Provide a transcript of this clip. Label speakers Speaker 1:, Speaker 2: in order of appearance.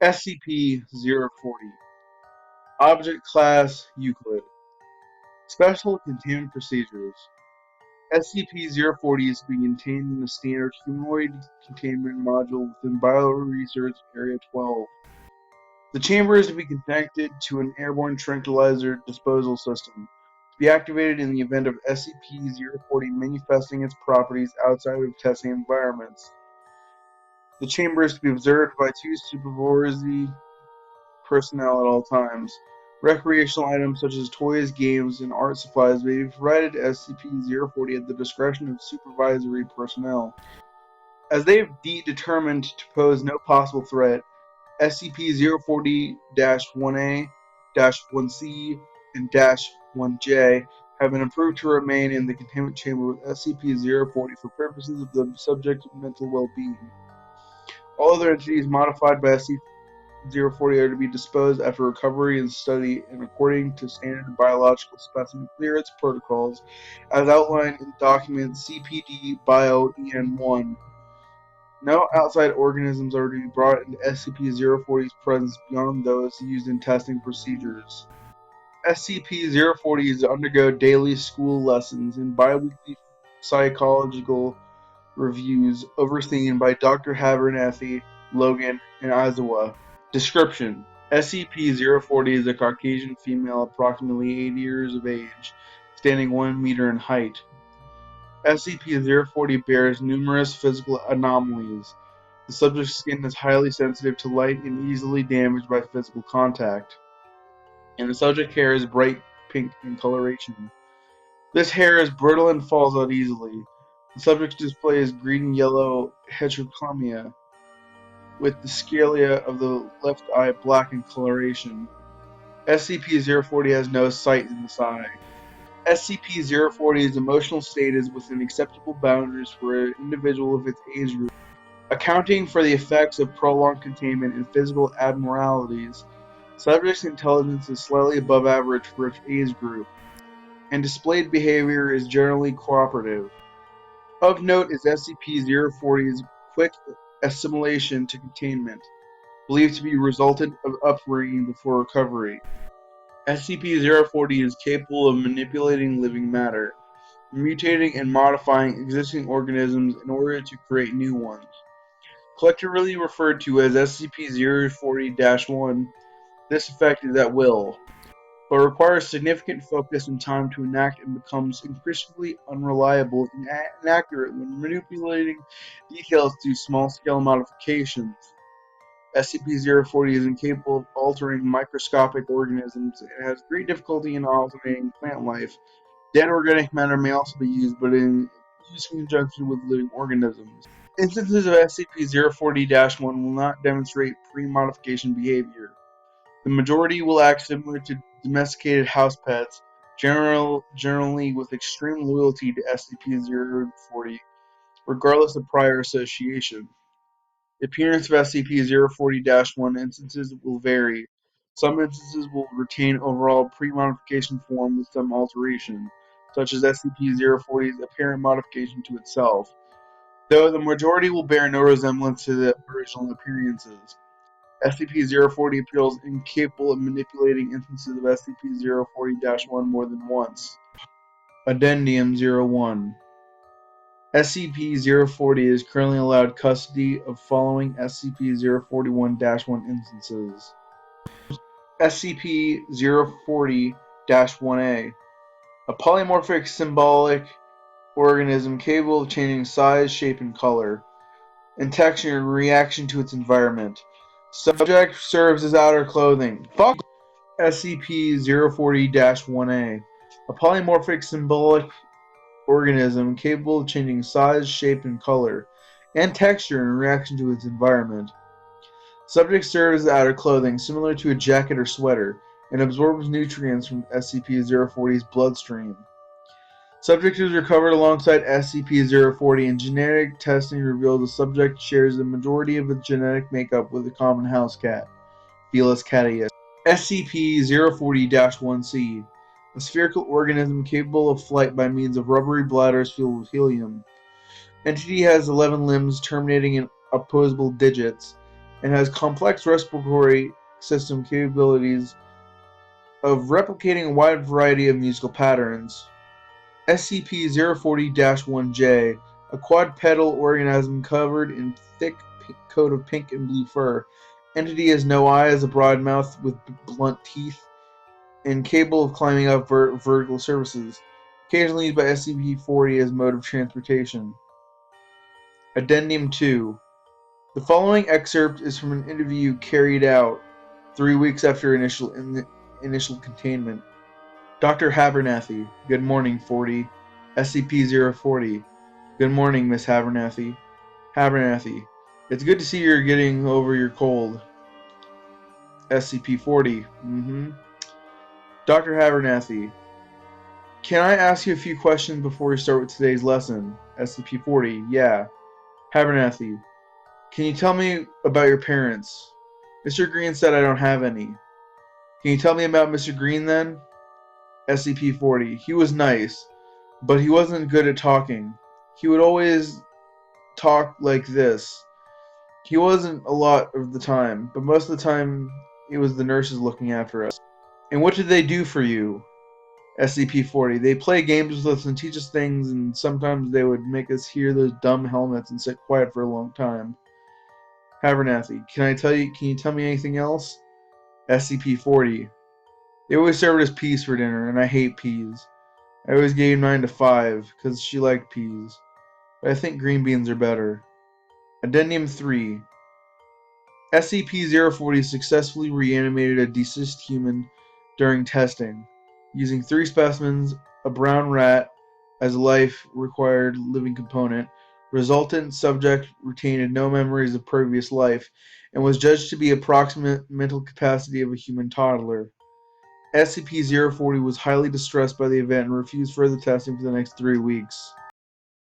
Speaker 1: SCP-040 Object Class Euclid Special Containment Procedures SCP-040 is being contained in the standard humanoid containment module within Bioresearch Area 12. The chamber is to be connected to an airborne tranquilizer disposal system, to be activated in the event of SCP-040 manifesting its properties outside of testing environments. The chamber is to be observed by 2 supervisory personnel at all times. Recreational items such as toys, games, and art supplies may be provided to SCP-040 at the discretion of supervisory personnel. As they have determined to pose no possible threat, SCP-040-1A, -1C, and -1J have been approved to remain in the containment chamber with SCP-040 for purposes of the subject's mental well-being. All other entities modified by SCP-040 are to be disposed after recovery and study and according to standard biological specimen clearance protocols as outlined in document CPD-Bio-EN1. No outside organisms are to be brought into SCP-040's presence beyond those used in testing procedures. SCP-040 is to undergo daily school lessons and biweekly psychological reviews overseen by Dr. Abernathy, Logan, and Aizawa. Description: SCP-040 is a Caucasian female approximately 80 years of age, standing 1 meter in height. SCP-040 bears numerous physical anomalies. The subject's skin is highly sensitive to light and easily damaged by physical contact, and the subject hair is bright pink in coloration. This hair is brittle and falls out easily. The subject displays green-yellow heterochromia, with the scalea of the left eye black in coloration. SCP-040 has no sight in this eye. SCP-040's emotional state is within acceptable boundaries for an individual of its age group, accounting for the effects of prolonged containment and physical abnormalities. Subject's intelligence is slightly above average for its age group, and displayed behavior is generally cooperative. Of note is SCP-040's quick assimilation to containment, believed to be resultant of upbringing before recovery. SCP-040 is capable of manipulating living matter, mutating and modifying existing organisms in order to create new ones. Collectively referred to as SCP-040-1, this effect is at will, but requires significant focus and time to enact and becomes increasingly unreliable and inaccurate when manipulating details through small-scale modifications. SCP-040 is incapable of altering microscopic organisms and has great difficulty in altering plant life. Dead organic matter may also be used, but in conjunction with living organisms. Instances of SCP-040-1 will not demonstrate pre-modification behavior. The majority will act similar to domesticated house pets, generally with extreme loyalty to SCP-040, regardless of prior association. The appearance of SCP-040-1 instances will vary. Some instances will retain overall pre-modification form with some alteration, such as SCP-040's apparent modification to itself, though the majority will bear no resemblance to the original appearances. SCP-040 appears incapable of manipulating instances of SCP-040-1 more than once. Addendum 01 SCP-040 is currently allowed custody of following SCP-041-1 instances. SCP-040-1A, a polymorphic symbolic organism capable of changing size, shape, and color, and texture in reaction to its environment. Subject serves as outer clothing. SCP-040-1A, a polymorphic symbolic organism capable of changing size, shape, and color, and texture in reaction to its environment. Subject serves as outer clothing, similar to a jacket or sweater, and absorbs nutrients from SCP-040's bloodstream. Subject is recovered alongside SCP-040, and genetic testing reveals the subject shares the majority of its genetic makeup with a common house cat, Felis catus. SCP-040-1C, a spherical organism capable of flight by means of rubbery bladders filled with helium. Entity has 11 limbs terminating in opposable digits. and has complex respiratory system capabilities of replicating a wide variety of musical patterns. SCP-040-1J, a quadrupedal organism covered in thick coat of pink and blue fur. Entity has no eyes, a broad mouth with blunt teeth, and capable of climbing up vertical surfaces. Occasionally used by SCP-40 as mode of transportation. Addendum 2. The following excerpt is from an interview carried out 3 weeks after initial containment. Dr. Abernathy, good morning, 40. SCP-040, good morning, Miss Abernathy. Abernathy, it's good to see you're getting over your cold. SCP-40, Dr. Abernathy, can I ask you a few questions before we start with today's lesson? SCP-40, yeah. Abernathy, can you tell me about your parents? Mr. Green said I don't have any. Can you tell me about Mr. Green then? SCP-40, he was nice, but he wasn't good at talking. He would always talk like this. He wasn't a lot of the time, but most of the time it was the nurses looking after us. And what did they do for you? SCP-40, they play games with us and teach us things, and sometimes they would make us hear those dumb helmets and sit quiet for a long time. Abernathy, can you tell me anything else? SCP-40, they always served us peas for dinner, and I hate peas. I always gave mine to 5, because she liked peas. But I think green beans are better. Addendum 3. SCP-040 successfully reanimated a deceased human during testing, using 3 specimens, a brown rat as a life-required living component. Resultant subject retained no memories of previous life, and was judged to be approximate mental capacity of a human toddler. SCP-040 was highly distressed by the event and refused further testing for the next 3 weeks.